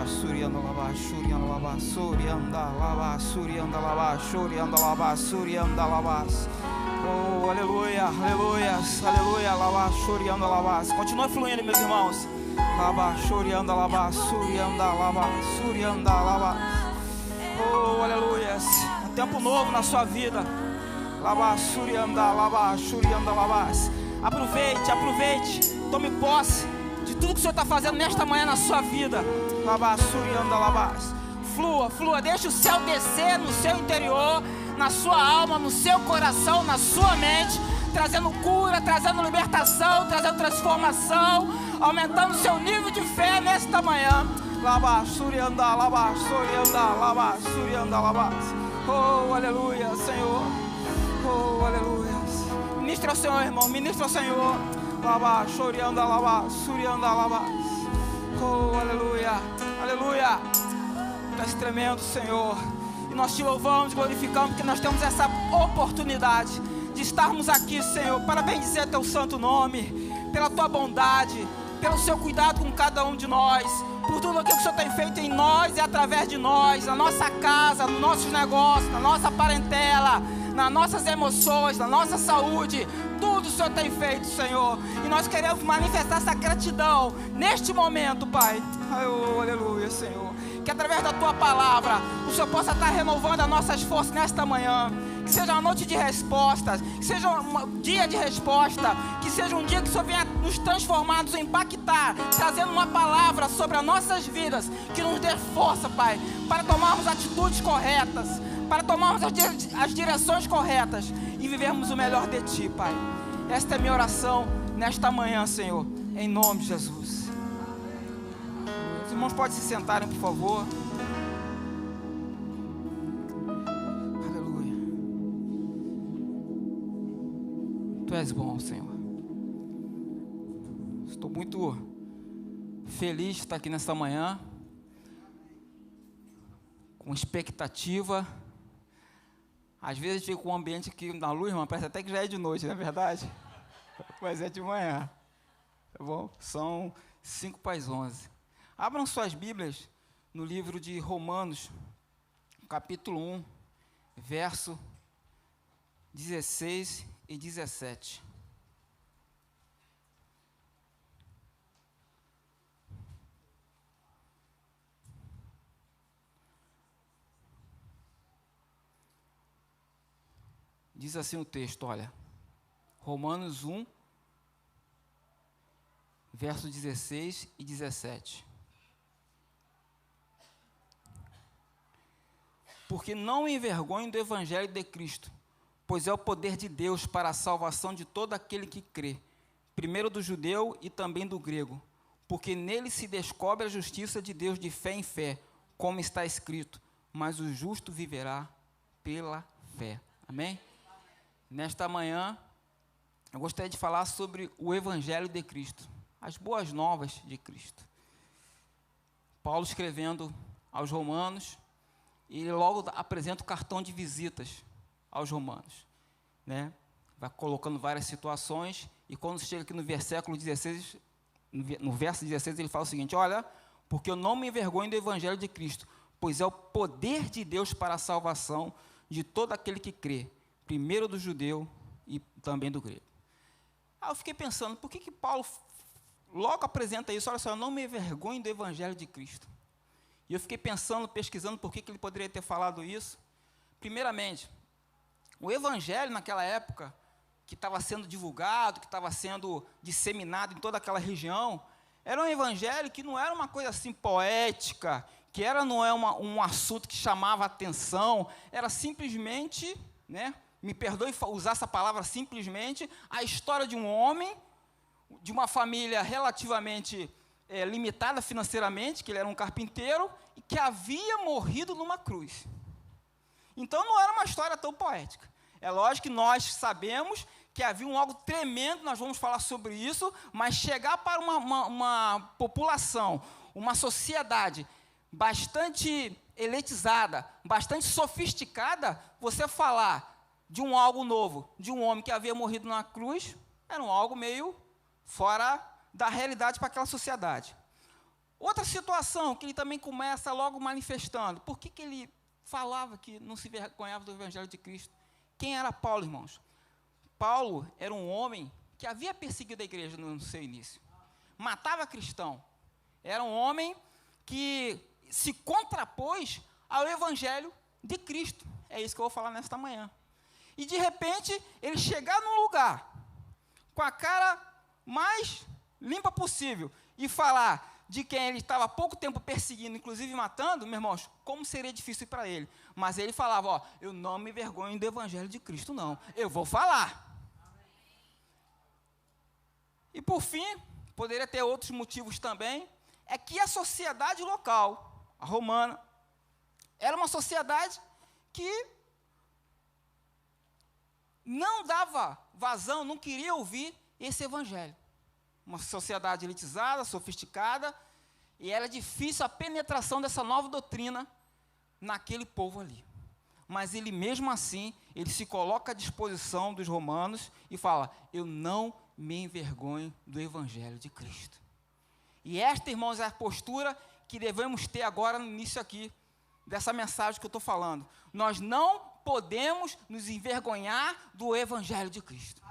lava, surianda lava, surianda lava, surianda lava, surianda lava, surianda lava, surianda lava. Oh, aleluia, aleluia, aleluia, lava, surianda lava. Continua fluindo, meus irmãos. Lava, surianda lava, surianda lava, surianda lava. Oh, aleluia. Um tempo novo na sua vida. Lava, surianda lava, surianda lava. Aproveite, aproveite. Tome posse de tudo que o Senhor está fazendo nesta manhã na sua vida. Lava, surianda lava. Flua, flua. Deixa o céu descer no seu interior, na sua alma, no seu coração, na sua mente, trazendo cura, trazendo libertação, trazendo transformação, aumentando o seu nível de fé nesta manhã. Lava, surianda, lava, surianda, lava, surianda, lava. Oh, aleluia, Senhor. Oh, aleluia. Ministra ao Senhor, irmão, ministra ao Senhor. Lava, surianda, lava, surianda, lava. Oh, aleluia, aleluia. Estás tremendo, Senhor. E nós te louvamos, glorificamos, porque nós temos essa oportunidade de estarmos aqui, Senhor, para bendizer teu santo nome, pela tua bondade, pelo seu cuidado com cada um de nós, por tudo aquilo que o Senhor tem feito em nós e através de nós, na nossa casa, nos nossos negócios, na nossa parentela, nas nossas emoções, na nossa saúde. Tudo o Senhor tem feito, Senhor, e nós queremos manifestar essa gratidão neste momento, Pai. Oh, aleluia, Senhor. Que através da tua palavra o Senhor possa estar renovando as nossas forças nesta manhã. Que seja uma noite de respostas, que seja um dia de resposta, que seja um dia que o Senhor venha nos transformar, nos impactar, trazendo uma palavra sobre as nossas vidas, que nos dê força, Pai, para tomarmos atitudes corretas, para tomarmos as direções corretas e vivermos o melhor de Ti, Pai. Esta é a minha oração nesta manhã, Senhor, em nome de Jesus. Os irmãos podem se sentarem, por favor. Aleluia. Tu és bom, Senhor. Estou muito feliz de estar aqui nesta manhã, com expectativa. Às vezes fica um ambiente aqui na luz, irmão, parece até que já é de noite, não é verdade? Mas é de manhã, tá bom? São 5:11. Abram suas Bíblias no livro de Romanos, capítulo 1, verso 16 e 17. Diz assim o texto, olha, Romanos 1, verso 16 e 17. Porque não me envergonho do Evangelho de Cristo, pois é o poder de Deus para a salvação de todo aquele que crê, primeiro do judeu e também do grego, porque nele se descobre a justiça de Deus de fé em fé, como está escrito, mas o justo viverá pela fé. Amém? Nesta manhã, eu gostaria de falar sobre o Evangelho de Cristo, as boas novas de Cristo. Paulo escrevendo aos Romanos, ele logo apresenta o cartão de visitas aos romanos, né? Vai colocando várias situações, e quando chega aqui no versículo 16, no verso 16, ele fala o seguinte, olha, porque eu não me envergonho do Evangelho de Cristo, pois é o poder de Deus para a salvação de todo aquele que crê, primeiro do judeu e também do grego. Aí eu fiquei pensando, por que Paulo logo apresenta isso? Olha só, eu não me envergonho do Evangelho de Cristo. E eu fiquei pensando, pesquisando por que ele poderia ter falado isso. Primeiramente, o Evangelho naquela época, que estava sendo divulgado, que estava sendo disseminado em toda aquela região, era um Evangelho que não era uma coisa assim poética, que não é um assunto que chamava atenção, era simplesmente, né, me perdoe usar essa palavra simplesmente, a história de um homem, de uma família relativamente limitada financeiramente, que ele era um carpinteiro, e que havia morrido numa cruz. Então não era uma história tão poética. É lógico que nós sabemos que havia algo tremendo, nós vamos falar sobre isso, mas chegar para uma população, uma sociedade bastante elitizada, bastante sofisticada, você falar de algo novo, de um homem que havia morrido na cruz, era algo meio fora da realidade para aquela sociedade. Outra situação que ele também começa logo manifestando. Por que ele falava que não se envergonhava do Evangelho de Cristo? Quem era Paulo, irmãos? Paulo era um homem que havia perseguido a igreja no seu início. Matava cristão. Era um homem que se contrapôs ao Evangelho de Cristo. É isso que eu vou falar nesta manhã. E de repente, ele chegar num lugar com a cara mais limpa possível e falar de quem ele estava há pouco tempo perseguindo, inclusive matando, meus irmãos, como seria difícil para ele. Mas ele falava, ó, eu não me envergonho do Evangelho de Cristo, não. Eu vou falar. E por fim, poderia ter outros motivos também, é que a sociedade local, a romana, era uma sociedade que não dava vazão, não queria ouvir esse Evangelho. Uma sociedade elitizada, sofisticada, e era difícil a penetração dessa nova doutrina naquele povo ali. Mas ele mesmo assim, ele se coloca à disposição dos romanos e fala, eu não me envergonho do Evangelho de Cristo. E esta, irmãos, é a postura que devemos ter agora no início aqui, dessa mensagem que eu estou falando. Nós não podemos nos envergonhar do Evangelho de Cristo.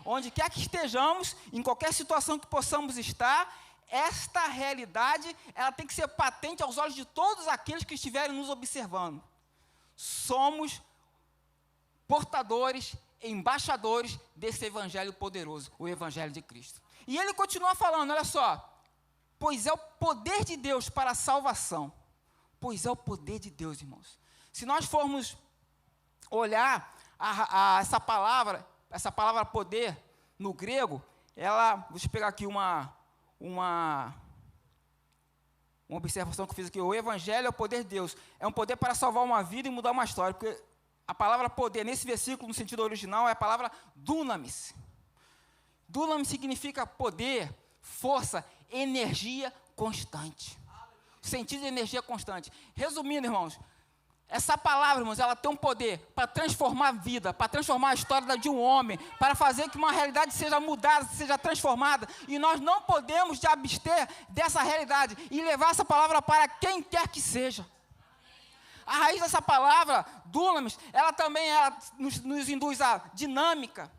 Onde quer que estejamos, em qualquer situação que possamos estar, esta realidade, ela tem que ser patente aos olhos de todos aqueles que estiverem nos observando. Somos portadores, embaixadores desse Evangelho poderoso, o Evangelho de Cristo. E ele continua falando, olha só, pois é o poder de Deus para a salvação. Pois é o poder de Deus, irmãos. Se nós formos olhar essa palavra poder, no grego, ela, deixa eu pegar aqui uma observação que eu fiz aqui, o Evangelho é o poder de Deus, é um poder para salvar uma vida e mudar uma história, porque a palavra poder, nesse versículo, no sentido original, é a palavra dunamis. Dunamis significa poder, força, energia constante. Sentido de energia constante. Resumindo, irmãos, essa palavra, irmãos, ela tem um poder para transformar a vida, para transformar a história de um homem, para fazer que uma realidade seja mudada, seja transformada, e nós não podemos te abster dessa realidade e levar essa palavra para quem quer que seja. A raiz dessa palavra, dunamis, ela também nos induz a dinâmica,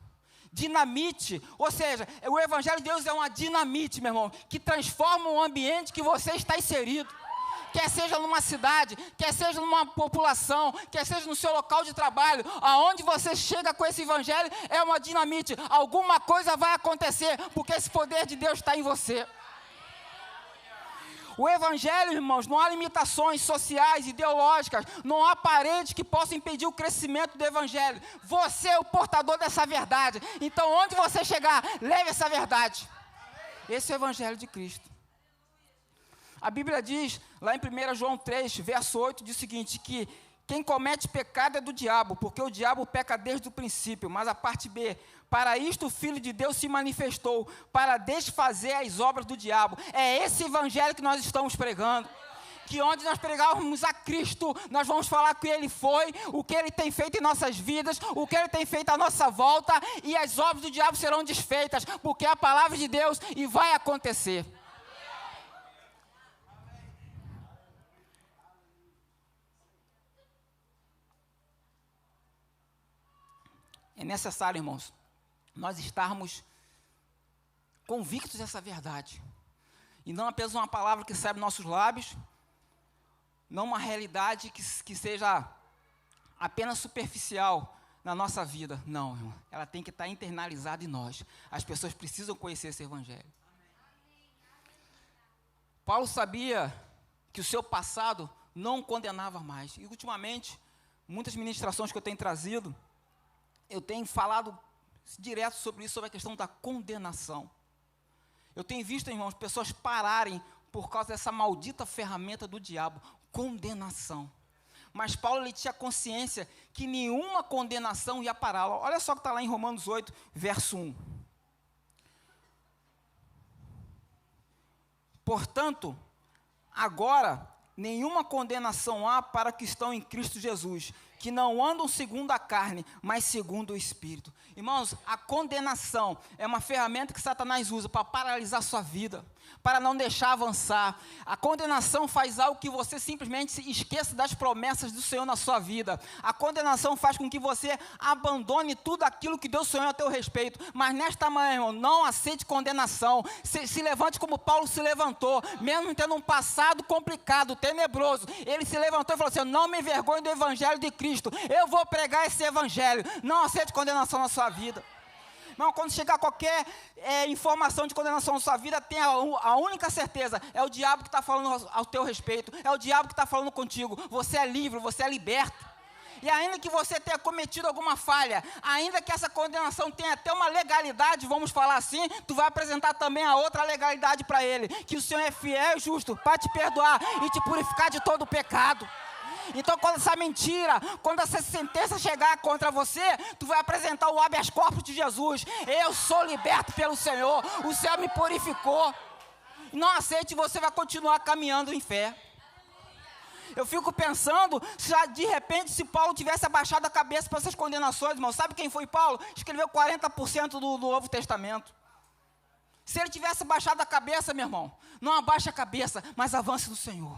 dinamite, ou seja, o Evangelho de Deus é uma dinamite, meu irmão, que transforma o ambiente que você está inserido. Quer seja numa cidade, quer seja numa população, quer seja no seu local de trabalho, aonde você chega com esse Evangelho, é uma dinamite. Alguma coisa vai acontecer, porque esse poder de Deus está em você. O Evangelho, irmãos, não há limitações sociais, ideológicas, não há paredes que possam impedir o crescimento do Evangelho. Você é o portador dessa verdade. Então, onde você chegar, leve essa verdade. Esse é o Evangelho de Cristo. A Bíblia diz, lá em 1 João 3, verso 8, diz o seguinte, que quem comete pecado é do diabo, porque o diabo peca desde o princípio. Mas a parte B, para isto o Filho de Deus se manifestou, para desfazer as obras do diabo. É esse Evangelho que nós estamos pregando. Que onde nós pregarmos a Cristo, nós vamos falar que Ele foi, o que Ele tem feito em nossas vidas, o que Ele tem feito à nossa volta, e as obras do diabo serão desfeitas, porque é a palavra de Deus e vai acontecer. É necessário, irmãos, nós estarmos convictos dessa verdade. E não apenas uma palavra que sai dos nossos lábios, não uma realidade que seja apenas superficial na nossa vida. Não, irmão, ela tem que estar internalizada em nós. As pessoas precisam conhecer esse Evangelho. Paulo sabia que o seu passado não o condenava mais. E, ultimamente, muitas ministrações que eu tenho trazido, eu tenho falado direto sobre isso, sobre a questão da condenação. Eu tenho visto, irmãos, pessoas pararem por causa dessa maldita ferramenta do diabo, condenação. Mas Paulo, ele tinha consciência que nenhuma condenação ia pará-lo. Olha só o que está lá em Romanos 8, verso 1. Portanto, agora, nenhuma condenação há para que estão em Cristo Jesus, que não andam segundo a carne, mas segundo o Espírito. Irmãos, a condenação é uma ferramenta que Satanás usa para paralisar a sua vida, para não deixar avançar. A condenação faz algo que você simplesmente esqueça das promessas do Senhor na sua vida. A condenação faz com que você abandone tudo aquilo que Deus sonhou a teu respeito. Mas nesta manhã, irmão, não aceite condenação. Se levante como Paulo se levantou, mesmo tendo um passado complicado, tenebroso. Ele se levantou e falou assim: eu não me envergonho do evangelho de Cristo. Eu vou pregar esse evangelho. Não aceite condenação na sua vida. Irmão, quando chegar qualquer informação de condenação na sua vida, tenha a única certeza: é o diabo que está falando ao teu respeito, é o diabo que está falando contigo. Você é livre, você é liberto. E ainda que você tenha cometido alguma falha, ainda que essa condenação tenha até uma legalidade, vamos falar assim, tu vai apresentar também a outra legalidade para ele, que o Senhor é fiel e justo para te perdoar e te purificar de todo o pecado. Então, quando essa mentira, quando essa sentença chegar contra você, tu vai apresentar o habeas corpus de Jesus. Eu sou liberto pelo Senhor, o Senhor me purificou. Não aceite, você vai continuar caminhando em fé. Eu fico pensando, de repente, se Paulo tivesse abaixado a cabeça para essas condenações, irmão. Sabe quem foi Paulo? Escreveu 40% do Novo Testamento. Se ele tivesse abaixado a cabeça, meu irmão, não abaixe a cabeça, mas avance no Senhor.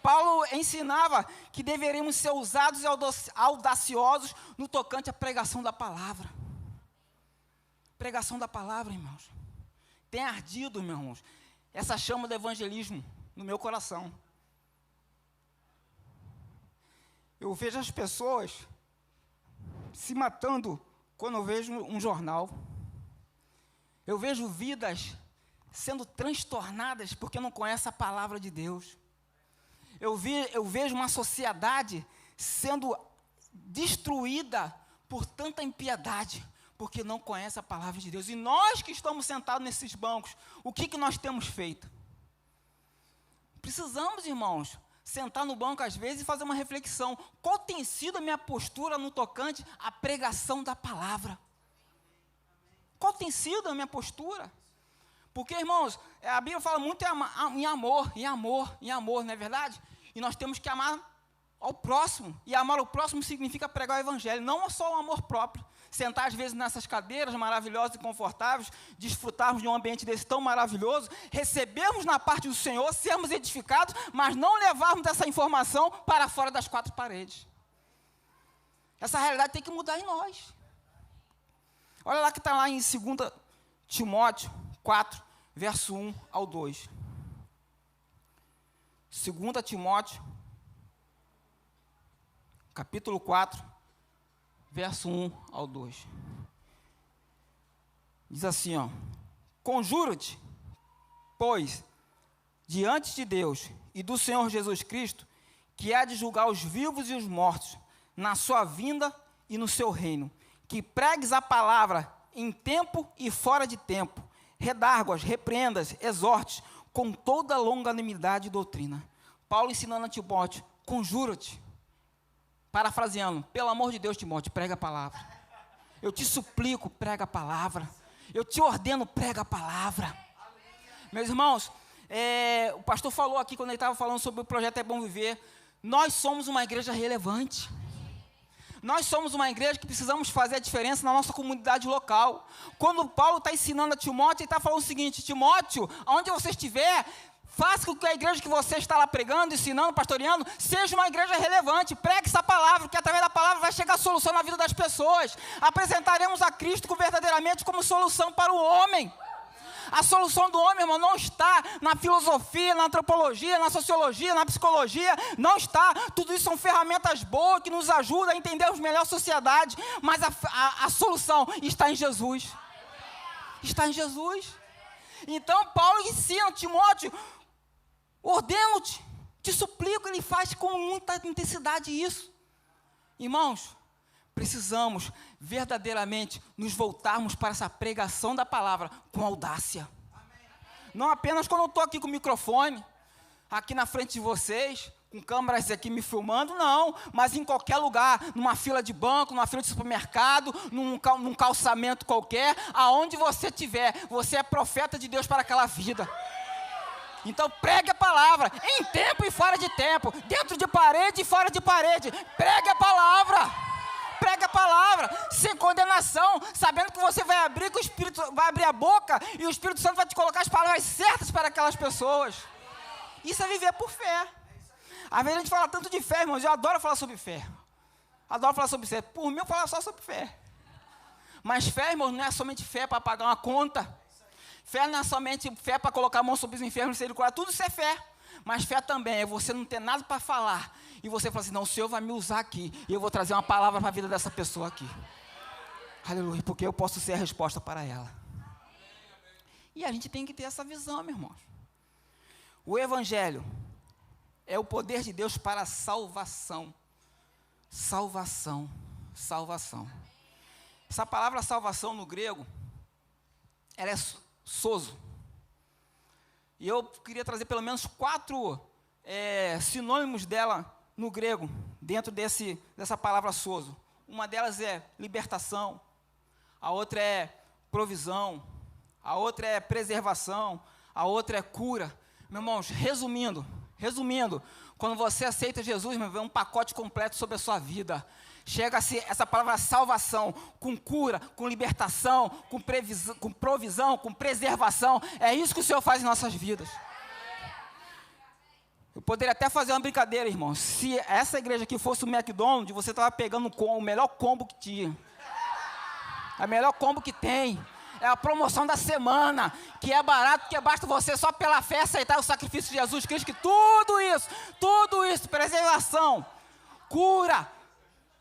Paulo ensinava que deveríamos ser ousados e audaciosos no tocante à pregação da palavra. Pregação da palavra, irmãos. Tem ardido, meus irmãos, essa chama do evangelismo no meu coração. Eu vejo as pessoas se matando quando eu vejo um jornal. Eu vejo vidas sendo transtornadas porque não conhecem a palavra de Deus. Eu vejo uma sociedade sendo destruída por tanta impiedade, porque não conhece a palavra de Deus. E nós que estamos sentados nesses bancos, o que nós temos feito? Precisamos, irmãos, sentar no banco às vezes e fazer uma reflexão. Qual tem sido a minha postura no tocante à pregação da palavra? Qual tem sido a minha postura? Porque, irmãos, a Bíblia fala muito em amor, não é verdade? E nós temos que amar ao próximo. E amar ao próximo significa pregar o evangelho, não só o amor próprio. Sentar às vezes nessas cadeiras maravilhosas e confortáveis, desfrutarmos de um ambiente desse tão maravilhoso, recebermos na parte do Senhor, sermos edificados, mas não levarmos essa informação para fora das quatro paredes. Essa realidade tem que mudar em nós. Olha lá que está lá em 2 Timóteo 4, verso 1 ao 2. 2 Timóteo, capítulo 4, verso 1 ao 2. Diz assim, ó: conjuro-te, pois, diante de Deus e do Senhor Jesus Cristo, que há de julgar os vivos e os mortos, na sua vinda e no seu reino, que pregues a palavra em tempo e fora de tempo, redarguas, repreendas, exortes, com toda longanimidade e doutrina. Paulo ensinando a Timóteo: conjura-te. Parafraseando: pelo amor de Deus, Timóteo, prega a palavra. Eu te suplico, prega a palavra. Eu te ordeno, prega a palavra. Meus irmãos, o pastor falou aqui, quando ele estava falando sobre o projeto É Bom Viver, nós somos uma igreja relevante. Nós somos uma igreja que precisamos fazer a diferença na nossa comunidade local. Quando Paulo está ensinando a Timóteo, ele está falando o seguinte: Timóteo, onde você estiver, faça com que a igreja que você está lá pregando, ensinando, pastoreando, seja uma igreja relevante. Pregue essa palavra, que através da palavra vai chegar a solução na vida das pessoas. Apresentaremos a Cristo verdadeiramente como solução para o homem. A solução do homem, irmão, não está na filosofia, na antropologia, na sociologia, na psicologia, não está. Tudo isso são ferramentas boas que nos ajudam a entendermos melhor a sociedade, mas a solução está em Jesus. Está em Jesus. Então, Paulo ensina a Timóteo: ordeno-te, te suplico. Ele faz com muita intensidade isso. Irmãos, precisamos verdadeiramente nos voltarmos para essa pregação da palavra com audácia. Não apenas quando eu estou aqui com o microfone, aqui na frente de vocês, com câmeras aqui me filmando, não, mas em qualquer lugar, numa fila de banco, numa fila de supermercado, num calçamento qualquer, aonde você estiver, você é profeta de Deus para aquela vida. Então pregue a palavra, em tempo e fora de tempo, dentro de parede e fora de parede. Pregue a palavra. pregue a palavra, sem condenação, sabendo que você vai abrir, que o Espírito vai abrir a boca, e o Espírito Santo vai te colocar as palavras certas para aquelas pessoas. Isso é viver por fé. Às vezes a gente fala tanto de fé, irmãos, eu adoro falar sobre fé. Adoro falar sobre fé. Por mim, eu falo só sobre fé. Mas fé, irmãos, não é somente fé para pagar uma conta. Fé não é somente fé para colocar a mão sobre os enfermos e ser curado. Tudo isso é fé. Mas fé também é você não ter nada para falar. E você fala assim, não, o Senhor vai me usar aqui. E eu vou trazer uma palavra para a vida dessa pessoa aqui. Aleluia, porque eu posso ser a resposta para ela. E a gente tem que ter essa visão, meus irmãos. O Evangelho é o poder de Deus para a salvação. Salvação, salvação. Essa palavra salvação no grego, ela é sozo. E eu queria trazer pelo menos 4 sinônimos dela no grego, dentro dessa palavra sozo. Uma delas é libertação, a outra é provisão, a outra é preservação, a outra é cura. Meus irmãos, resumindo, quando você aceita Jesus, meu irmão, é um pacote completo sobre a sua vida. Chega-se essa palavra salvação, com cura, com libertação, com provisão, com preservação. É isso que o Senhor faz em nossas vidas. Eu poderia até fazer uma brincadeira, irmão. Se essa igreja aqui fosse o McDonald's, você estava pegando o melhor combo que tinha. A melhor combo que tem. É a promoção da semana, que é barato, que basta você só pela fé aceitar o sacrifício de Jesus Cristo, que tudo isso, preservação, cura,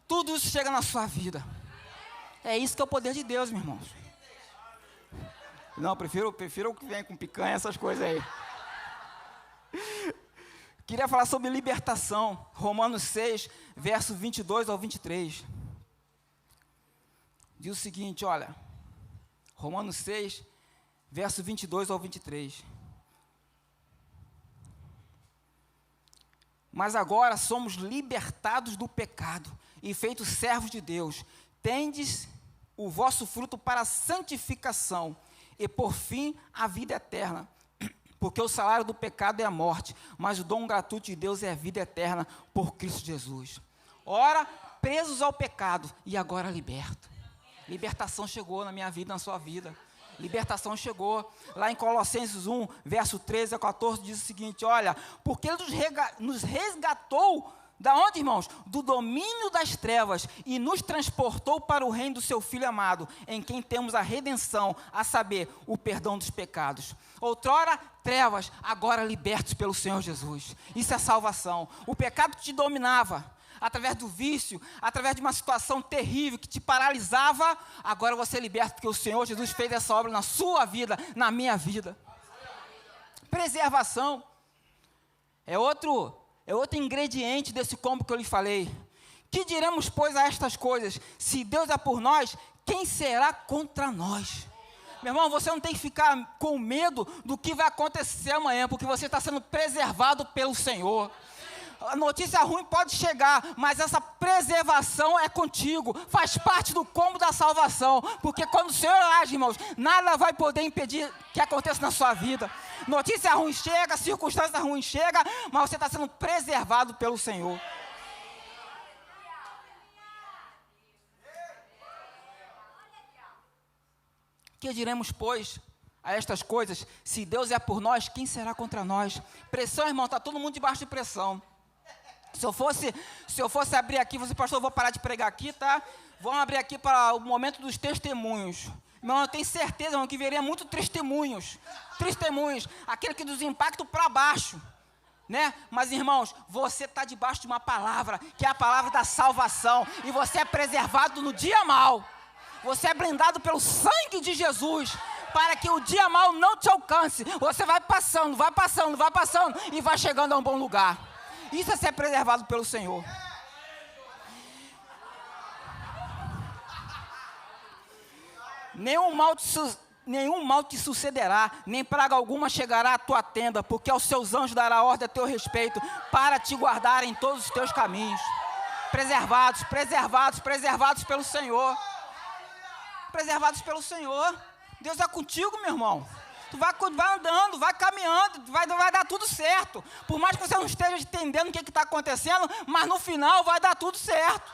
tudo isso chega na sua vida. É isso que é o poder de Deus, meus irmãos. Não, prefiro o que vem com picanha, essas coisas aí. Queria falar sobre libertação, Romanos 6, verso 22 ao 23. Diz o seguinte, olha, Romanos 6, verso 22 ao 23. Mas agora somos libertados do pecado e feitos servos de Deus. Tendes o vosso fruto para a santificação e, por fim, a vida eterna. Porque o salário do pecado é a morte, mas o dom gratuito de Deus é a vida eterna por Cristo Jesus. Ora, presos ao pecado e agora libertos. Libertação chegou na minha vida, na sua vida. Libertação chegou. Lá em Colossenses 1, verso 13 a 14, diz o seguinte, olha, porque Ele nos resgatou, da onde, irmãos? Do domínio das trevas e nos transportou para o reino do seu Filho amado, em quem temos a redenção, a saber, o perdão dos pecados. Outrora, trevas, agora libertos pelo Senhor Jesus. Isso é salvação. O pecado que te dominava, através do vício, através de uma situação terrível que te paralisava, agora você é liberto, porque o Senhor Jesus fez essa obra na sua vida, na minha vida. Preservação é outro ingrediente desse combo que eu lhe falei. Que diremos, pois, a estas coisas? Se Deus é por nós, quem será contra nós? Meu irmão, você não tem que ficar com medo do que vai acontecer amanhã, porque você está sendo preservado pelo Senhor. A notícia ruim pode chegar, mas essa preservação é contigo, faz parte do combo da salvação, porque quando o Senhor age, irmãos, nada vai poder impedir que aconteça na sua vida. Notícia ruim chega, circunstância ruim chega, mas você está sendo preservado pelo Senhor. Que diremos, pois, a estas coisas? Se Deus é por nós, quem será contra nós? Pressão, irmão, está todo mundo debaixo de pressão. Se eu fosse abrir aqui, você, pastor, eu vou parar de pregar aqui, tá? Vamos abrir aqui para o momento dos testemunhos. Irmão, eu tenho certeza, irmão, que viria muito testemunhos, aquele que dos impactos para baixo, né? Mas, irmãos, você está debaixo de uma palavra, que é a palavra da salvação, e você é preservado no dia mau. Você é blindado pelo sangue de Jesus, para que o dia mau não te alcance. Você vai passando, e vai chegando a um bom lugar. Isso é ser preservado pelo Senhor. Nenhum mal te sucederá, nem praga alguma chegará à tua tenda, porque aos seus anjos dará ordem a teu respeito, para te guardar em todos os teus caminhos. Preservados pelo Senhor. Preservados pelo Senhor. Deus é contigo, meu irmão. Tu vai andando, vai caminhando, vai dar tudo certo. Por mais que você não esteja entendendo o que está acontecendo, mas no final vai dar tudo certo.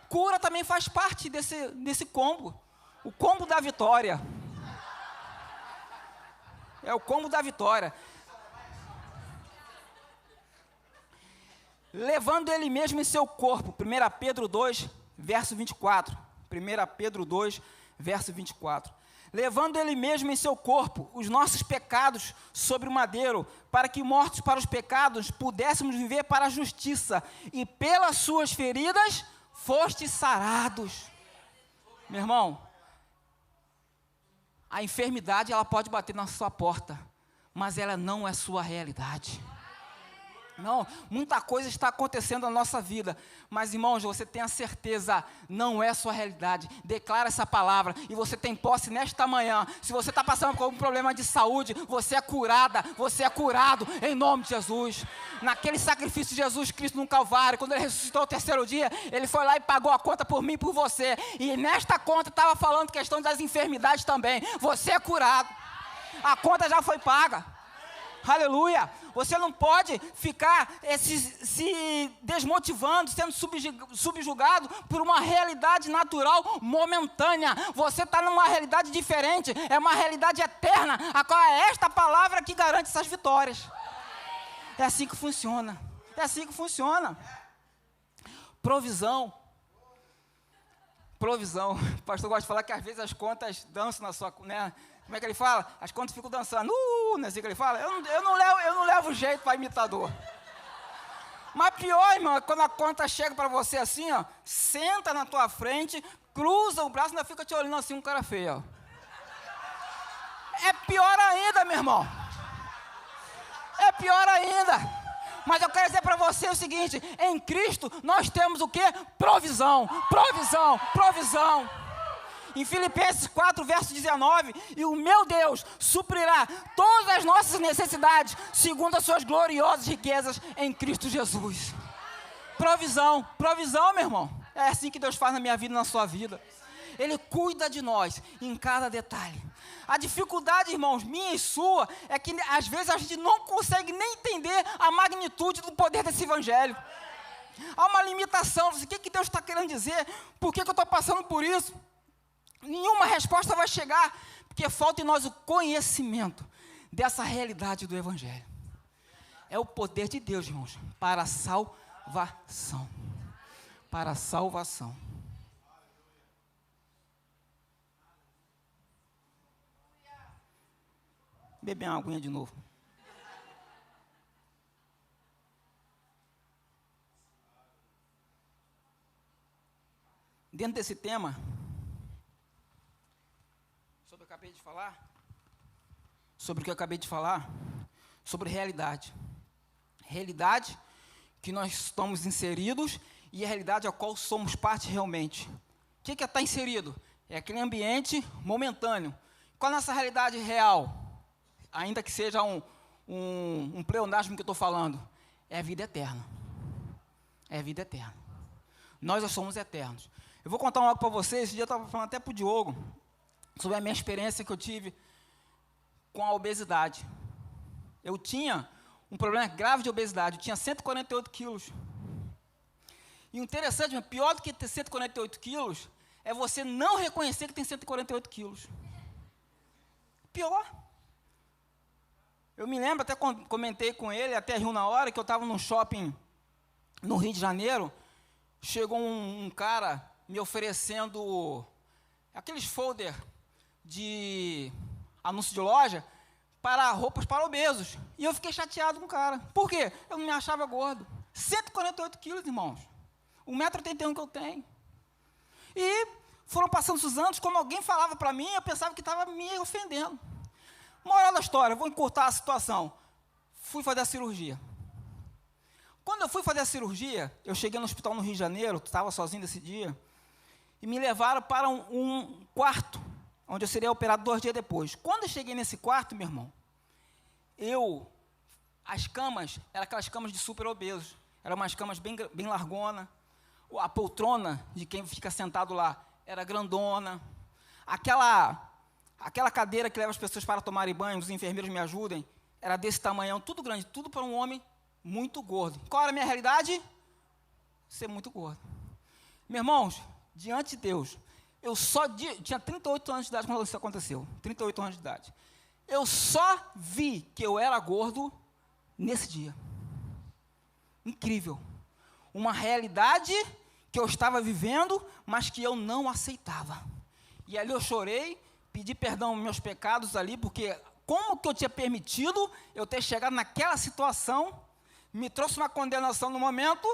cura também faz parte desse combo. O combo da vitória. É o combo da vitória. Levando ele mesmo em seu corpo. 1 Pedro 2, verso 24. 1 Pedro 2, verso 24. Levando ele mesmo em seu corpo os nossos pecados sobre o madeiro, para que, mortos para os pecados, pudéssemos viver para a justiça, e pelas suas feridas fostes sarados. Meu irmão, a enfermidade ela pode bater na sua porta, mas ela não é sua realidade. Não, muita coisa está acontecendo na nossa vida, mas, irmãos, você tem a certeza, não é sua realidade. Declara essa palavra e você tem posse nesta manhã. Se você está passando por algum problema de saúde, você é curada, você é curado em nome de Jesus. Naquele sacrifício de Jesus Cristo no Calvário, quando ele ressuscitou o terceiro dia, ele foi lá e pagou a conta por mim e por você. E nesta conta estava falando questão das enfermidades também. Você é curado. A conta já foi paga. Aleluia. Você não pode ficar se desmotivando, sendo subjugado por uma realidade natural momentânea. Você está numa realidade diferente, é uma realidade eterna, a qual é esta palavra que garante essas vitórias. É assim que funciona. É assim que funciona. Provisão. Provisão. O pastor gosta de falar que às vezes as contas dançam na sua... né? Como é que ele fala? As contas ficam dançando. Não é assim que ele fala? Eu não levo jeito para imitador. Mas pior, irmão, é quando a conta chega para você assim, ó, senta na tua frente, cruza o braço e ainda fica te olhando assim, um cara feio, ó. É pior ainda, meu irmão. É pior ainda. Mas eu quero dizer para você o seguinte, em Cristo nós temos o quê? Provisão, provisão, provisão. Em Filipenses 4, verso 19, e o meu Deus suprirá todas as nossas necessidades, segundo as suas gloriosas riquezas em Cristo Jesus. Provisão, provisão, meu irmão. É assim que Deus faz na minha vida e na sua vida. Ele cuida de nós em cada detalhe. A dificuldade, irmãos, minha e sua, é que às vezes a gente não consegue nem entender a magnitude do poder desse evangelho. Há uma limitação. O que Deus está querendo dizer? Por que eu estou passando por isso? Nenhuma resposta vai chegar, porque falta em nós o conhecimento dessa realidade do evangelho. É o poder de Deus, irmãos, para a salvação. Para a salvação. Beber uma aguinha de novo. Dentro desse tema, sobre o que eu acabei de falar, sobre realidade. Realidade que nós estamos inseridos e a realidade a qual somos parte realmente. O que é estar inserido? É aquele ambiente momentâneo. Qual é a nossa realidade real? Ainda que seja um pleonasmo que eu estou falando, é a vida eterna. É a vida eterna. Nós já somos eternos. Eu vou contar algo para vocês. Esse dia eu estava falando até para o Diogo, sobre a minha experiência que eu tive com a obesidade. Eu tinha um problema grave de obesidade, eu tinha 148 quilos. E o interessante, pior do que ter 148 quilos, é você não reconhecer que tem 148 quilos. Pior. Eu me lembro, até comentei com ele, até riu na hora, que eu estava num shopping no Rio de Janeiro, chegou um cara me oferecendo aqueles folder de anúncio de loja para roupas para obesos. E eu fiquei chateado com o cara. Por quê? Eu não me achava gordo. 148 quilos, irmãos. 1,81 m que eu tenho. E foram passando os anos, quando alguém falava para mim, eu pensava que estava me ofendendo. Moral da história, vou encurtar a situação. Fui fazer a cirurgia. Quando eu fui fazer a cirurgia, eu cheguei no hospital no Rio de Janeiro, estava sozinho nesse dia, e me levaram para um quarto, onde eu seria operado 2 dias depois. Quando eu cheguei nesse quarto, meu irmão, as camas, eram aquelas camas de super obesos, eram umas camas bem largona, a poltrona de quem fica sentado lá era grandona, aquela cadeira que leva as pessoas para tomarem banho, os enfermeiros me ajudem, era desse tamanhão, tudo grande, tudo para um homem muito gordo. Qual era a minha realidade? Ser muito gordo. Meus irmãos, diante de Deus, eu tinha 38 anos de idade quando isso aconteceu, 38 anos de idade. Eu só vi que eu era gordo nesse dia. Incrível. Uma realidade que eu estava vivendo, mas que eu não aceitava. E ali eu chorei, pedi perdão aos meus pecados ali, porque como que eu tinha permitido eu ter chegado naquela situação, me trouxe uma condenação no momento,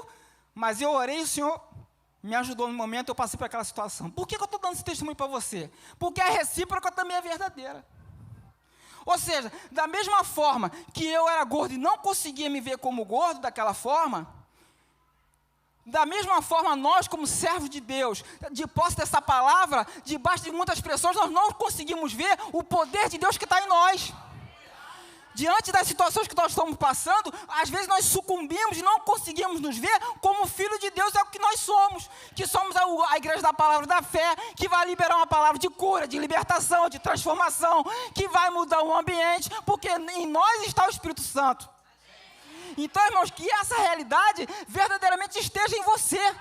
mas eu orei e o Senhor me ajudou no momento, eu passei por aquela situação. Por que eu estou dando esse testemunho para você? Porque a recíproca também é verdadeira. Ou seja, da mesma forma que eu era gordo e não conseguia me ver como gordo daquela forma, da mesma forma nós, como servos de Deus, de posse dessa palavra, debaixo de muitas pressões, nós não conseguimos ver o poder de Deus que está em nós. Diante das situações que nós estamos passando, às vezes nós sucumbimos e não conseguimos nos ver como filho de Deus é o que nós somos. Que somos a igreja da palavra da fé, que vai liberar uma palavra de cura, de libertação, de transformação, que vai mudar o ambiente, porque em nós está o Espírito Santo. Então, irmãos, que essa realidade verdadeiramente esteja em você.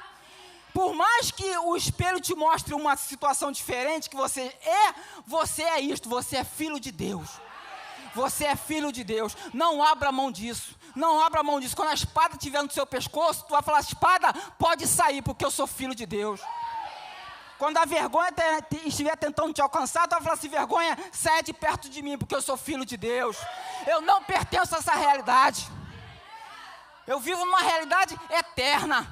Por mais que o espelho te mostre uma situação diferente, que você é isto, você é filho de Deus. Você é filho de Deus. Não abra mão disso. Não abra mão disso. Quando a espada estiver no seu pescoço, tu vai falar, espada, pode sair, porque eu sou filho de Deus. Quando a vergonha estiver tentando te alcançar, tu vai falar assim, vergonha, sai de perto de mim, porque eu sou filho de Deus. Eu não pertenço a essa realidade. Eu vivo numa realidade eterna.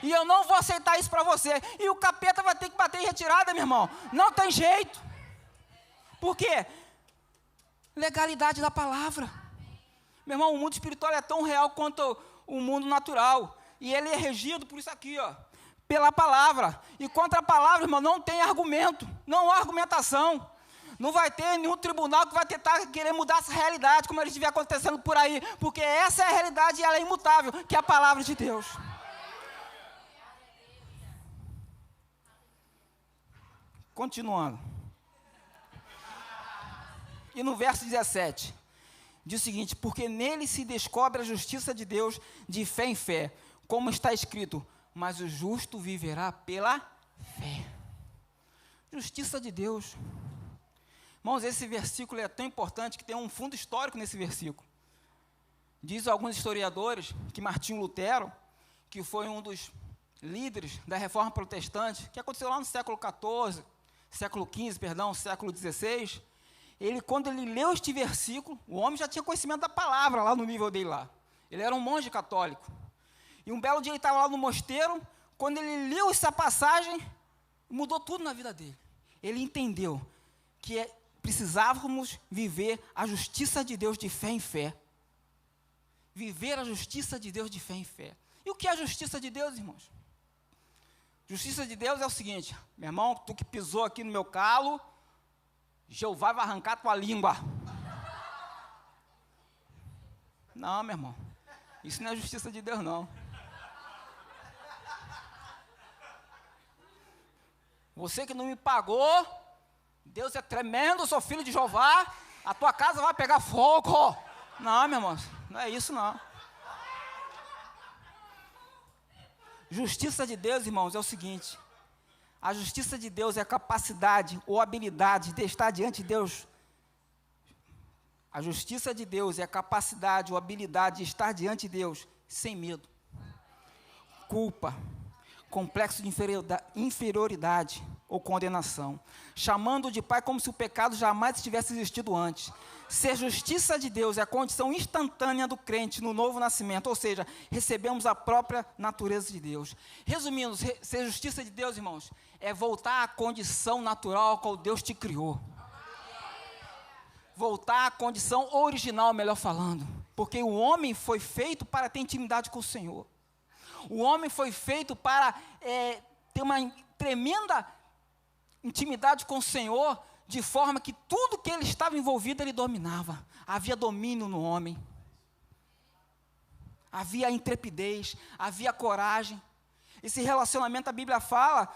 E eu não vou aceitar isso para você. E o capeta vai ter que bater em retirada, meu irmão. Não tem jeito. Por quê? Legalidade da palavra. Meu irmão, o mundo espiritual é tão real quanto o mundo natural. E ele é regido por isso aqui, ó, pela palavra. E contra a palavra, irmão, não tem argumento. Não há argumentação. Não vai ter nenhum tribunal que vai tentar querer mudar essa realidade, como ele estiver acontecendo por aí. Porque essa é a realidade e ela é imutável, que é a palavra de Deus. Continuando. E no verso 17, diz o seguinte, porque nele se descobre a justiça de Deus de fé em fé, como está escrito, mas o justo viverá pela fé. Justiça de Deus. Irmãos, esse versículo é tão importante que tem um fundo histórico nesse versículo. Diz alguns historiadores que Martinho Lutero, que foi um dos líderes da Reforma Protestante, que aconteceu lá no século XIV, século XV, século XVI, quando ele leu este versículo, o homem já tinha conhecimento da palavra lá no nível dele lá. Ele era um monge católico. E um belo dia ele estava lá no mosteiro, quando ele leu essa passagem, mudou tudo na vida dele. Ele entendeu que precisávamos viver a justiça de Deus de fé em fé. Viver a justiça de Deus de fé em fé. E o que é a justiça de Deus, irmãos? Justiça de Deus é o seguinte, meu irmão, tu que pisou aqui no meu calo, Jeová vai arrancar tua língua. Não, meu irmão. Isso não é justiça de Deus, não. Você que não me pagou, Deus é tremendo, sou filho de Jeová, a tua casa vai pegar fogo. Não, meu irmão, não é isso, não. Justiça de Deus, irmãos, é o seguinte. A justiça de Deus é a capacidade ou habilidade de estar diante de Deus. A justiça de Deus é a capacidade ou habilidade de estar diante de Deus sem medo, culpa, complexo de inferioridade ou condenação, chamando de Pai como se o pecado jamais tivesse existido antes. Ser justiça de Deus é a condição instantânea do crente no novo nascimento, ou seja, recebemos a própria natureza de Deus. Resumindo, ser justiça de Deus, irmãos, é voltar à condição natural a qual Deus te criou. Voltar à condição original, melhor falando. Porque o homem foi feito para ter intimidade com o Senhor. O homem foi feito para ter uma tremenda intimidade com o Senhor, de forma que tudo que ele estava envolvido, ele dominava. Havia domínio no homem. Havia intrepidez, havia coragem. Esse relacionamento, a Bíblia fala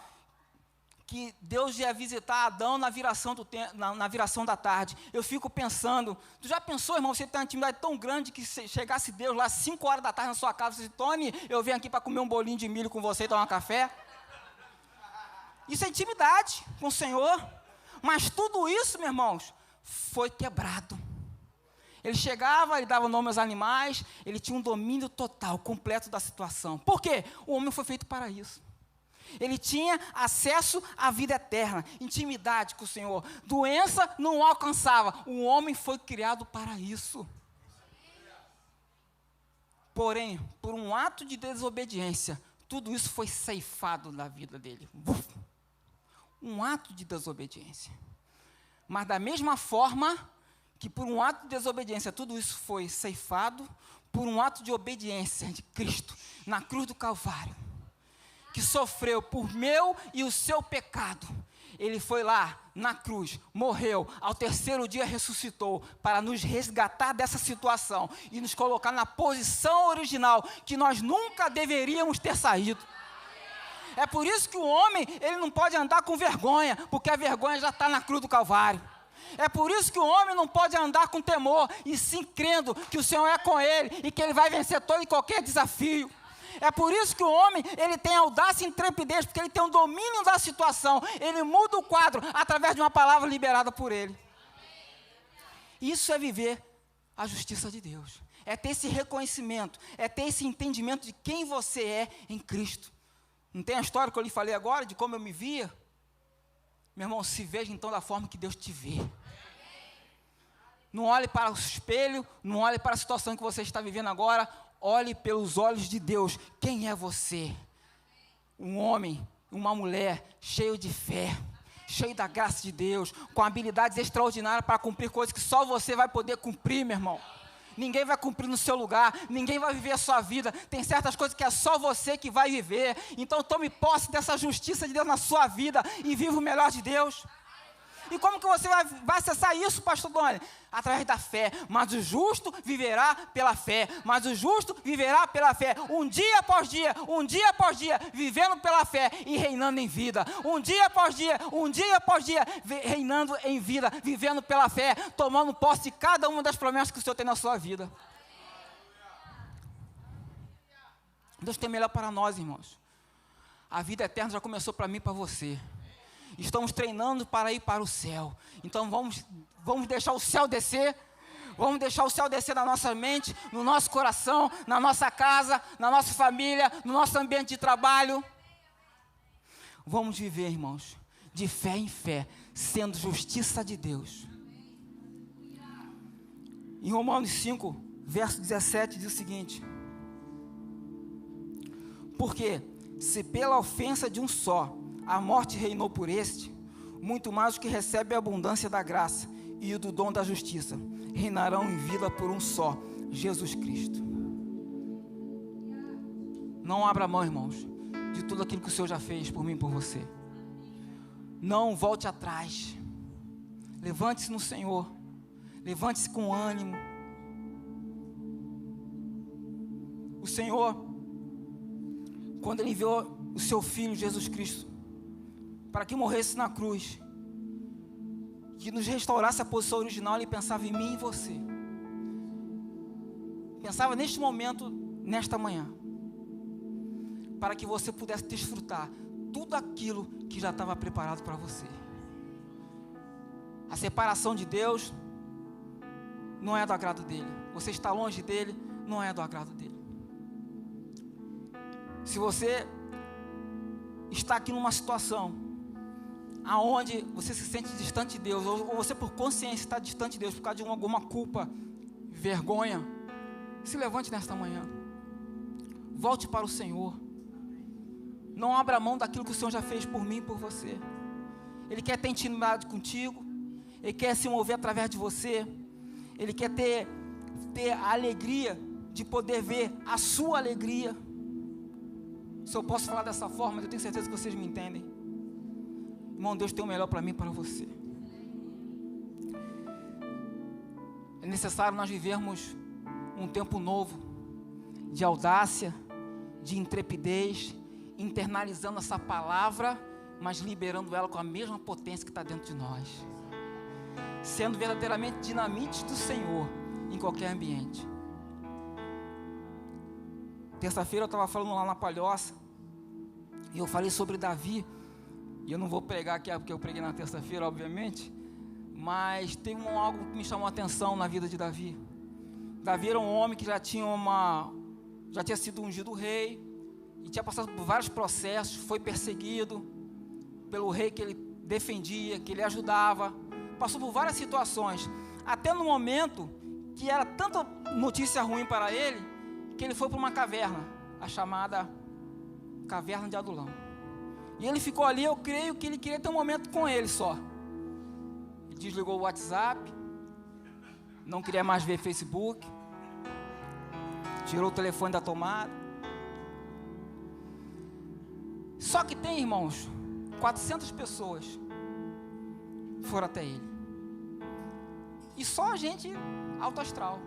que Deus ia visitar Adão na viração da tarde. Eu fico pensando, tu já pensou, irmão, você tem uma intimidade tão grande que se chegasse Deus lá 5 horas da tarde na sua casa, você disse, Tony, eu venho aqui para comer um bolinho de milho com você e tomar um café? Isso é intimidade com o Senhor. Mas tudo isso, meus irmãos, foi quebrado. Ele chegava, ele dava nome aos animais, ele tinha um domínio total, completo da situação. Por quê? O homem foi feito para isso. Ele tinha acesso à vida eterna, intimidade com o Senhor. Doença não o alcançava. O homem foi criado para isso. Porém, por um ato de desobediência, tudo isso foi ceifado da vida dele. Um ato de desobediência. Mas da mesma forma que por um ato de desobediência tudo isso foi ceifado, por um ato de obediência de Cristo na cruz do Calvário, que sofreu por meu e o seu pecado, ele foi lá na cruz, morreu, ao terceiro dia ressuscitou, para nos resgatar dessa situação e nos colocar na posição original, que nós nunca deveríamos ter saído. É por isso que o homem, ele não pode andar com vergonha, porque a vergonha já está na cruz do Calvário. É por isso que o homem não pode andar com temor, e sim crendo que o Senhor é com ele, e que ele vai vencer todo e qualquer desafio. É por isso que o homem, ele tem audácia e intrepidez, porque ele tem um domínio da situação, ele muda o quadro através de uma palavra liberada por ele. Isso é viver a justiça de Deus, é ter esse reconhecimento, é ter esse entendimento de quem você é em Cristo. Não tem a história que eu lhe falei agora, de como eu me via? Meu irmão, se veja então da forma que Deus te vê. Não olhe para o espelho, não olhe para a situação que você está vivendo agora, olhe pelos olhos de Deus. Quem é você? Um homem, uma mulher, cheio de fé, cheio da graça de Deus, com habilidades extraordinárias para cumprir coisas que só você vai poder cumprir, meu irmão. Ninguém vai cumprir no seu lugar, ninguém vai viver a sua vida. Tem certas coisas que é só você que vai viver. Então tome posse dessa justiça de Deus na sua vida e viva o melhor de Deus. E como que você vai acessar isso, pastor Doni? Através da fé. Mas o justo viverá pela fé. Mas o justo viverá pela fé. Um dia após dia, vivendo pela fé e reinando em vida. Um dia após dia, reinando em vida, vivendo pela fé, tomando posse de cada uma das promessas que o Senhor tem na sua vida. Deus tem melhor para nós, irmãos. A vida eterna já começou para mim e para você. Estamos treinando para ir para o céu. Então vamos deixar o céu descer. Vamos deixar o céu descer na nossa mente, no nosso coração, na nossa casa, na nossa família, no nosso ambiente de trabalho. Vamos viver, irmãos, de fé em fé, sendo justiça de Deus. Em Romanos 5, verso 17, diz o seguinte: porque se pela ofensa de um só a morte reinou por este, muito mais o que recebe a abundância da graça e o do dom da justiça reinarão em vida por um só, Jesus Cristo. Não abra mão, irmãos, de tudo aquilo que o Senhor já fez por mim e por você. Não volte atrás. Levante-se no Senhor. Levante-se com ânimo. O Senhor, quando Ele enviou o seu Filho Jesus Cristo para que morresse na cruz, que nos restaurasse a posição original, Ele pensava em mim e em você. Pensava neste momento, nesta manhã, para que você pudesse desfrutar tudo aquilo que já estava preparado para você. A separação de Deus não é do agrado dele. Você está longe dele, não é do agrado dele. Se você está aqui numa situação aonde você se sente distante de Deus, ou você por consciência está distante de Deus por causa de alguma culpa, vergonha, se levante nesta manhã. Volte para o Senhor. Não abra mão daquilo que o Senhor já fez por mim e por você. Ele quer ter intimidade contigo. Ele quer se mover através de você. Ele quer ter a alegria de poder ver a sua alegria. Se eu posso falar dessa forma, eu tenho certeza que vocês me entendem. Irmão, Deus tem o melhor para mim e para você. É necessário nós vivermos um tempo novo, de audácia, de intrepidez, internalizando essa palavra, mas liberando ela com a mesma potência que está dentro de nós. Sendo verdadeiramente dinamite do Senhor em qualquer ambiente. Terça-feira eu estava falando lá na Palhoça, e eu falei sobre Davi, E eu não vou pregar aqui porque eu preguei na terça-feira, obviamente, mas tem algo que me chamou a atenção na vida de Davi. Davi era um homem que já tinha sido ungido rei, e tinha passado por vários processos, foi perseguido pelo rei que ele defendia, que ele ajudava, passou por várias situações, até no momento que era tanta notícia ruim para ele, que ele foi para uma caverna, a chamada Caverna de Adulão. E ele ficou ali, eu creio que ele queria ter um momento com ele só. Ele desligou o WhatsApp, não queria mais ver Facebook, tirou o telefone da tomada. Só que tem, irmãos, 400 pessoas foram até ele. E só a gente alto astral.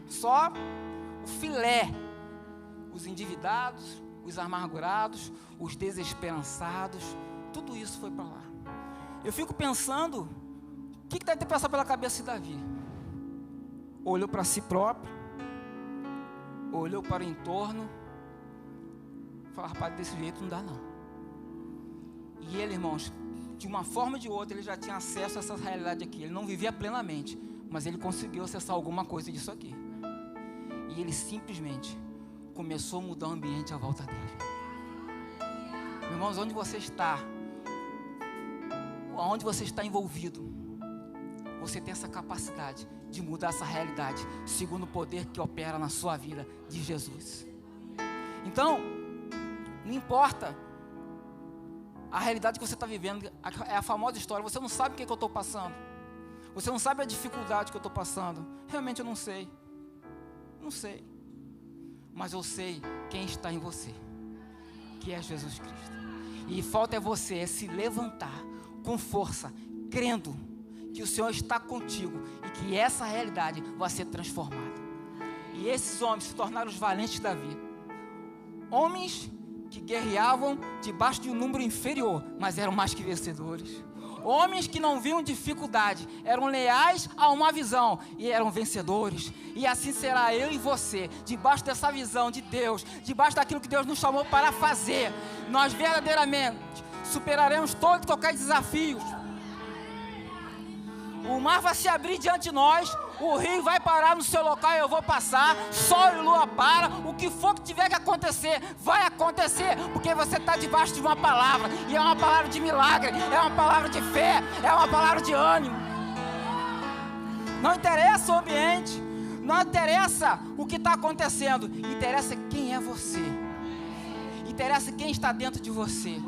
Só o filé. Os endividados, os amargurados, os desesperançados, tudo isso foi para lá. Eu fico pensando, o que deve ter passado pela cabeça de Davi? Olhou para si próprio, olhou para o entorno, falou: rapaz, desse jeito não dá não. E ele, irmãos, de uma forma ou de outra, ele já tinha acesso a essa realidade aqui. Ele não vivia plenamente, mas ele conseguiu acessar alguma coisa disso aqui. E ele simplesmente começou a mudar o ambiente à volta dele. Meus irmãos, onde você está envolvido, você tem essa capacidade de mudar essa realidade, segundo o poder que opera na sua vida de Jesus. Então, não importa a realidade que você está vivendo, é a famosa história: você não sabe o que eu estou passando, você não sabe a dificuldade que eu estou passando. Realmente eu não sei, mas eu sei quem está em você, que é Jesus Cristo. E falta é você se levantar com força, crendo que o Senhor está contigo e que essa realidade vai ser transformada. E esses homens se tornaram os valentes de Davi, homens que guerreavam debaixo de um número inferior, mas eram mais que vencedores. Homens que não viam dificuldade, eram leais a uma visão e eram vencedores. E assim será eu e você, debaixo dessa visão de Deus, debaixo daquilo que Deus nos chamou para fazer. Nós verdadeiramente superaremos todo e qualquer desafio. O mar vai se abrir diante de nós, o rio vai parar no seu local e eu vou passar, sol e lua para, o que for que tiver que acontecer, vai acontecer, porque você está debaixo de uma palavra, e é uma palavra de milagre, é uma palavra de fé, é uma palavra de ânimo. Não interessa o ambiente, não interessa o que está acontecendo, interessa quem é você, interessa quem está dentro de você.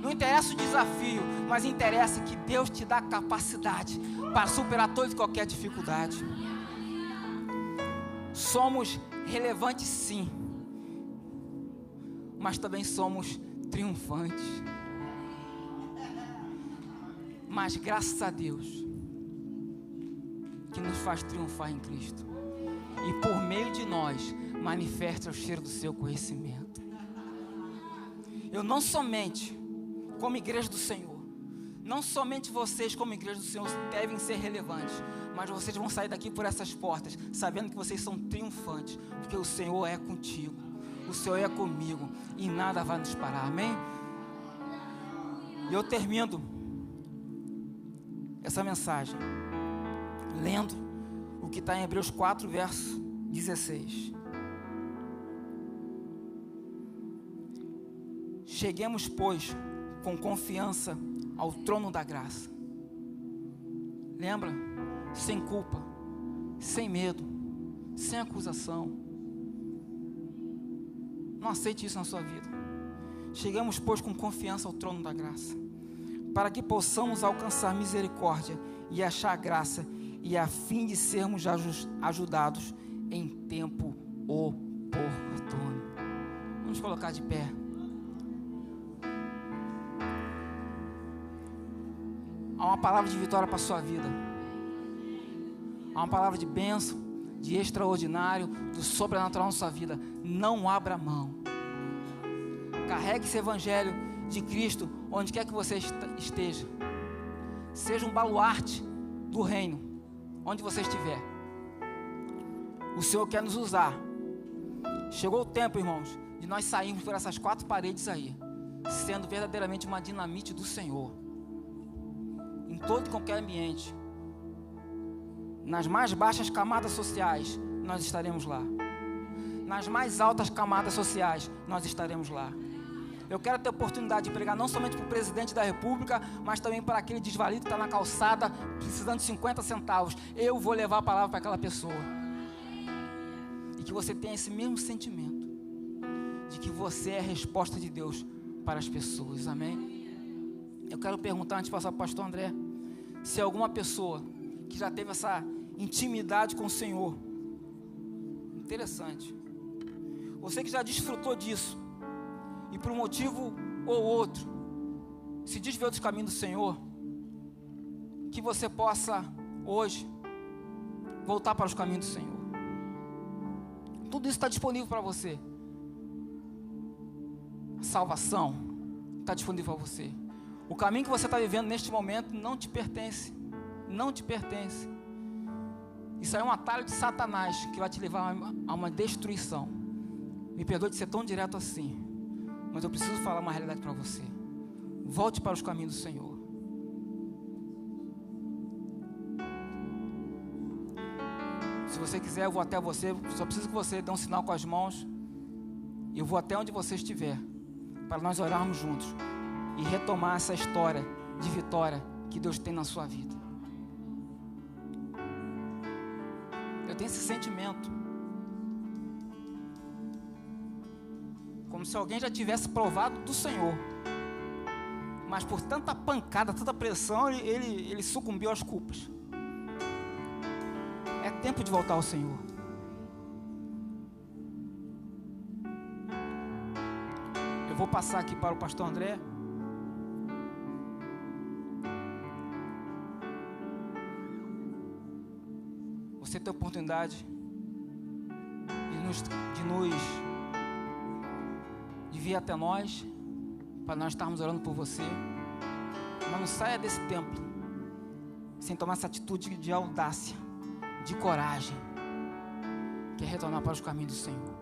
Não interessa o desafio, mas interessa que Deus te dá capacidade para superar toda e qualquer dificuldade. Somos relevantes, sim, mas também somos triunfantes. Mas graças a Deus que nos faz triunfar em Cristo, e por meio de nós manifesta o cheiro do seu conhecimento. Eu não somente, como igreja do Senhor, não somente vocês como igreja do Senhor devem ser relevantes, mas vocês vão sair daqui por essas portas sabendo que vocês são triunfantes, porque o Senhor é contigo, o Senhor é comigo e nada vai nos parar, amém? E eu termino essa mensagem lendo o que está em Hebreus 4, verso 16. Cheguemos, pois, com confiança ao trono da graça. Lembra? Sem culpa, sem medo, sem acusação. Não aceite isso na sua vida. Chegamos, pois, com confiança ao trono da graça, para que possamos alcançar misericórdia e achar graça, e a fim de sermos ajudados em tempo oportuno. Vamos colocar de pé. Há uma palavra de vitória para a sua vida. Há uma palavra de bênção, de extraordinário, do sobrenatural na sua vida. Não abra mão. Carregue esse evangelho de Cristo onde quer que você esteja. Seja um baluarte do reino, onde você estiver. O Senhor quer nos usar. Chegou o tempo, irmãos, de nós sairmos por essas 4 paredes aí, sendo verdadeiramente uma dinamite do Senhor. Em todo e qualquer ambiente. Nas mais baixas camadas sociais, nós estaremos lá. Nas mais altas camadas sociais, nós estaremos lá. Eu quero ter a oportunidade de pregar não somente para o presidente da República, mas também para aquele desvalido que está na calçada, precisando de 50 centavos. Eu vou levar a palavra para aquela pessoa. E que você tenha esse mesmo sentimento, de que você é a resposta de Deus para as pessoas, amém? Eu quero perguntar, antes de passar para o pastor André, se alguma pessoa que já teve essa intimidade com o Senhor, interessante, você que já desfrutou disso, e por um motivo ou outro, se desviou dos caminhos do Senhor, que você possa, hoje, voltar para os caminhos do Senhor. Tudo isso está disponível para você. A salvação está disponível para você. O caminho que você está vivendo neste momento não te pertence. Não te pertence. Isso aí é um atalho de Satanás que vai te levar a uma destruição. Me perdoe de ser tão direto assim, mas eu preciso falar uma realidade para você. Volte para os caminhos do Senhor. Se você quiser, eu vou até você. Só preciso que você dê um sinal com as mãos. E eu vou até onde você estiver, para nós orarmos juntos e retomar essa história de vitória que Deus tem na sua vida. Eu tenho esse sentimento, como se alguém já tivesse provado do Senhor, mas por tanta pancada, tanta pressão, ele sucumbiu às culpas. É tempo de voltar ao Senhor. Eu vou passar aqui para o pastor André. Você tem a oportunidade de vir até nós, para nós estarmos orando por você. Mas não saia desse templo sem tomar essa atitude de audácia, de coragem, que é retornar para os caminhos do Senhor.